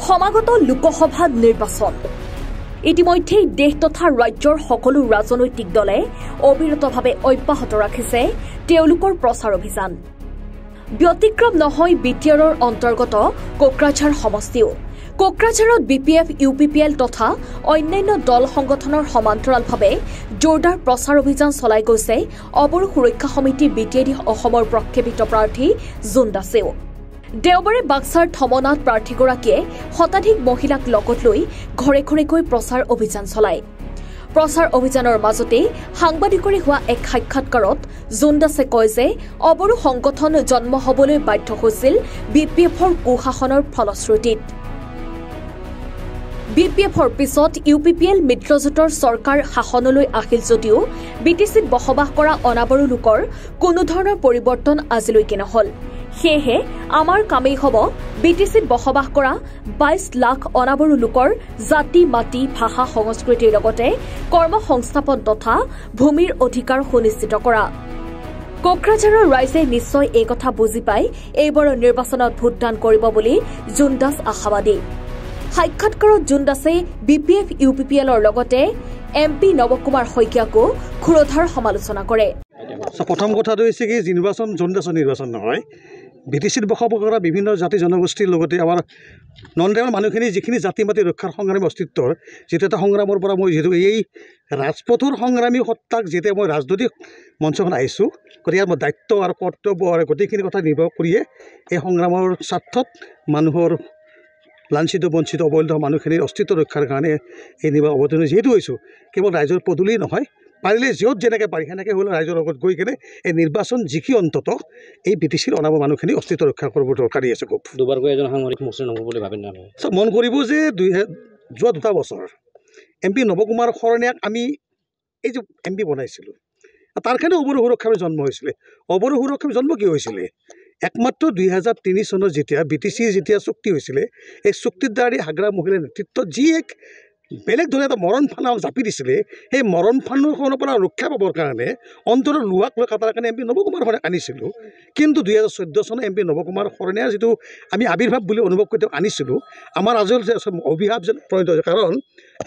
সমাগত লোকসভা নিৰ্বাচন ইতিমধ্যেই দেশ তথা ৰাজ্যৰ সকলো ৰাজনৈতিক দলে অবিৰতভাৱে অব্যাহত ৰাখিছে তেওঁলোকৰ প্ৰচাৰ অভিযান। ব্যতিক্ৰম নহয় বিটিআৰৰ অন্তৰ্গত কোকৰাঝাৰ সমষ্টিও। কোকৰাঝাৰত বিপিএফ ইউপিপিএল তথা অন্যান্য দল সংগঠনৰ সমান্তৰালভাৱে জোৰদাৰ প্ৰচাৰ অভিযান চলাই গৈছে অবৰো সুৰক্ষা সমিতি বিটিএডি অসমৰ প্ৰক্ষেপিত প্ৰাৰ্থী জোন দাসেও। দেওবাৰে বাক্সাৰ থমনাত প্ৰাৰ্থীগৰাকীয়ে শতাধিক মহিলাক লগত লৈ ঘৰে ঘৰে গৈ প্ৰচাৰ অভিযান চলায়। প্ৰচাৰ অভিযানৰ মাজতে সাংবাদিকৰে হোৱা এক সাক্ষাৎকাৰত জোন দাসে কয় যে অবৰো সংগঠন জন্ম হবলৈ বাধ্য হৈছিল বিপিএফৰ কুশাসনৰ ফলশ্ৰুতিত। বিপিএফৰ পিছত ইউপিপিএল মিত্ৰজোঁটৰ চৰকাৰ শাসনলৈ আহিল যদিও বিটিচিত বসবাস কৰা অনাবৰো লোকৰ কোনো ধৰণৰ পৰিৱৰ্তন আজিলৈকে নহল। সেয়েহে আমাৰ কামেই হ'ব বিটিচিত বসবাস কৰা ২২ লাখ অনাবৰো লোকৰ জাতি মাটি ভাষা সংস্কৃতিৰ লগতে কৰ্মসংস্থাপন তথা ভূমিৰ অধিকাৰ সুনিশ্চিত কৰা। কোকৰাঝাৰৰ ৰাইজে নিশ্চয় এই কথা বুজি পাই এইবাৰৰ নিৰ্বাচনত ভোটদান কৰিব বুলি জোন দাস আশাবাদী। সাক্ষাৎকাৰত জোন দাসে বিপিএফ ইউপিপিএলৰ লগতে MP নৱকুমাৰ শইকীয়াকো ক্ষুৰধাৰ সমালোচনা কৰে। প্ৰথম কথাটো হৈছে কি নিৰ্বাচন জোন দাসৰ নিৰ্বাচন নহয়, বিটিচিত বসবাস কৰা বিভিন্ন জাতি জনগোষ্ঠীৰ লগতে আমাৰ নন ট্ৰাইবেল মানুহখিনি যিখিনি জাতি মাতি ৰক্ষাৰ সংগ্ৰামী অস্তিত্বৰ যিটো এটা সংগ্ৰামৰ পৰা মই যিহেতু এই ৰাজপথৰ সংগ্ৰামী সত্তাক যেতিয়া মই ৰাজনৈতিক মঞ্চখন আহিছোঁ, গতিকে মোৰ দায়িত্ব আৰু কৰ্তব্য আৰু গোটেইখিনি কথা নিৰ্ভৰ কৰিয়ে এই সংগ্ৰামৰ স্বাৰ্থত মানুহৰ লাঞ্ছিত বঞ্চিত অৱহেলিত মানুহখিনিৰ অস্তিত্ব ৰক্ষাৰ কাৰণে এই নিৰ্বাচন অৱতীৰ্ণ যিহেতু হৈছোঁ, কেৱল ৰাইজৰ পদূলি নহয়, পাৰিলে য'ত যেনেকৈ পাৰি সেনেকৈ হ'লে ৰাইজৰ লগত গৈ কিনে এই নিৰ্বাচন জিকি অন্তত এই বিটিচিৰ অনাবৰ মানুহখিনি অস্তিত্ব ৰক্ষা কৰিব দৰকাৰী আছে। খুব দুবাৰকৈ এজন সাংবাদিক মুছলিম হ'ব বুলি ভাবে নহয়। মন কৰিব যে যোৱা 2টা বছৰ MP নৱকুমাৰ শৰণীয়াক আমি এই যে MP বনাইছিলোঁ, তাৰ কাৰণে অবৰো সুৰক্ষাৰ জন্ম হৈছিলে। অবৰো সুৰক্ষাৰ জন্ম কি হৈছিলে? একমাত্ৰ 2003 চনত যেতিয়া বিটিচিৰ যেতিয়া চুক্তি হৈছিলে, এই চুক্তিৰ দ্বাৰা হাগ্ৰা মহিলাৰ নেতৃত্বত যি এক বেলেগ ধৰণে এটা মৰণ ফান জাপি দিছিলে, সেই মৰণ ফানখনৰ পৰা ৰক্ষা পাবৰ কাৰণে অন্তৰত লোহাক লৈ কাটাৰ কাৰণে MP নৱকুমাৰ শৰণীয়াক আনিছিলোঁ। কিন্তু 2014 চনত MP নৱকুমাৰ শৰণীয়াৰ যিটো আমি আৱিৰ্ভাৱ বুলি অনুভৱ কৰি তেওঁক আনিছিলোঁ, আমাৰ আজিও অভিশাপ যেন পৰিণত হৈছে। কাৰণ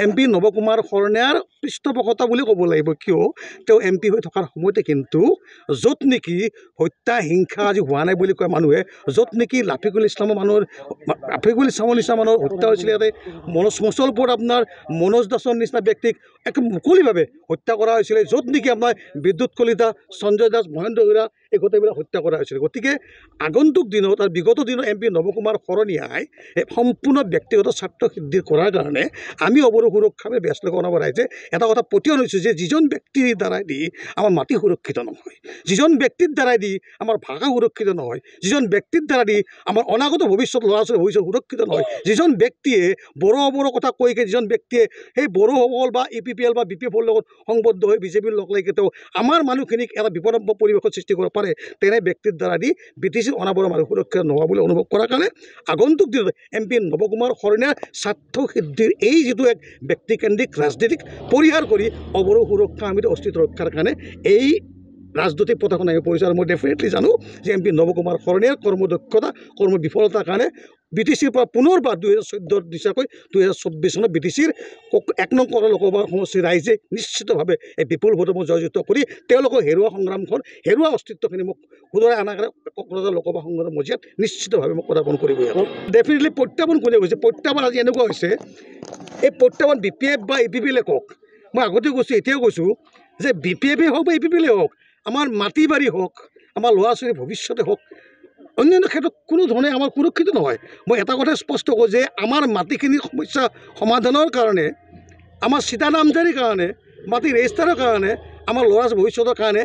MP নৱকুমাৰ শৰণীয়াৰ পৃষ্ঠপোষকতা বুলি ক'ব লাগিব, কিয় তেওঁ MP হৈ থকাৰ সময়তে কিন্তু য'ত নেকি হত্যা হিংসা আজি হোৱা নাই বুলি কয় মানুহে, য'ত নেকি লাফিকুল ইছলামৰ মানুহৰ নিচিনা মানুহৰ হত্যা হৈছিলে, ইয়াতে মুছলপুৰত আপোনাৰ মনোজ দাসৰ নিচিনা ব্যক্তিক এক মুকলিভাৱে হত্যা কৰা হৈছিলে, য'ত নেকি আপোনাৰ বিদ্যুৎ কলিতা, সঞ্জয় দাস, মহেন্দ্ৰ বৰা এই গোটেইবিলাক হত্যা কৰা হৈছিলে। গতিকে আগন্তুক দিনত আৰু বিগত দিনত MP নৱকুমাৰ শৰণীয়াই সম্পূৰ্ণ ব্যক্তিগত স্বাৰ্থ সিদ্ধি কৰাৰ কাৰণে আমি অবৰো সুৰক্ষাৰে ব্যস্ত কৰাব ৰাইজে এটা কথা পতিয়ন হৈছোঁ যে যিজন ব্যক্তিৰ দ্বাৰাই দি আমাৰ মাটি সুৰক্ষিত নহয়, যিজন ব্যক্তিৰ দ্বাৰাই দি আমাৰ ভাষা সুৰক্ষিত নহয়, যিজন ব্যক্তিৰ দ্বাৰা দি আমাৰ অনাগত ভৱিষ্যত ল'ৰা ছোৱালীৰ ভৱিষ্যত সুৰক্ষিত নহয়, যিজন ব্যক্তিয়ে বড়ো কথা কৈকে যিজন ব্যক্তিয়ে সেই বড়োসকল বা ইউপিপিএল বা বিপিএফৰ লগত সংবদ্ধ হৈ বিজেপিৰ লগ লাগি তেওঁ আমাৰ মানুহখিনিক এটা বিপদাপন্ন পৰিৱেশত সৃষ্টি কৰিব পাৰে, তেনে ব্যক্তিৰ দ্বাৰা দি বিটিচিৰ অনাবৰৰ মানুহ সুৰক্ষিত নোহোৱা বুলি অনুভৱ কৰাৰ কাৰণে আগন্তুক দিনত MP নৱকুমাৰ শৰণীয়াৰ স্বাৰ্থ সিদ্ধিৰ এই যিটো এক ব্যক্তিকেন্দ্ৰিক ৰাজনীতিক পৰিহাৰ কৰি অবৰো সুৰক্ষা আমি অস্তিত্ব ৰক্ষাৰ কাৰণে এই ৰাজনৈতিক পথখন আমি পৰিছোঁ। আৰু মই ডেফিনেটলি জানো যে MP নৱকুমাৰ শৰণীয়াৰ কৰ্মদক্ষতা কৰ্মবিফলতাৰ কাৰণে বিটিচিৰ পৰা পুনৰবাৰ 2014 দিশাকৈ 2024 চনত বিটিচিৰ 1 নং লোকসভা সমষ্টিৰ ৰাইজে নিশ্চিতভাৱে এই বিপুল ভোটত জয়যুক্ত কৰি তেওঁলোকৰ হেৰুৱা সংগ্ৰামখন হেৰুৱা অস্তিত্বখিনি মোক পুনৰাই অনাৰ কাৰণে কোকৰাঝাৰ লোকসভা সংগ্ৰামৰ মজিয়াত নিশ্চিতভাৱে মোক প্ৰত্যাপন কৰিব। ডেফিনেটলি প্ৰত্যাপন কোনে কৈছে? প্ৰত্যাপন আজি এনেকুৱা হৈছে, এই প্ৰত্যাপন BPF বা EPPL কওক, মই আগতে কৈছোঁ এতিয়াও কৈছোঁ যে BPF হওক বা EPPL হওক, আমাৰ মাটি বাৰী হওক, আমাৰ ল'ৰা ছোৱালীৰ ভৱিষ্যতে হওক, অন্যান্য ক্ষেত্ৰত কোনো ধৰণে আমাৰ সুৰক্ষিত নহয়। মই এটা কথা স্পষ্ট কৰোঁ যে আমাৰ মাটিখিনিৰ সমস্যা সমাধানৰ কাৰণে, আমাৰ চিটা নামজাৰিৰ কাৰণে, মাটি ৰেজিষ্টাৰৰ কাৰণে, আমাৰ ল'ৰা ছোৱালীৰ ভৱিষ্যতৰ কাৰণে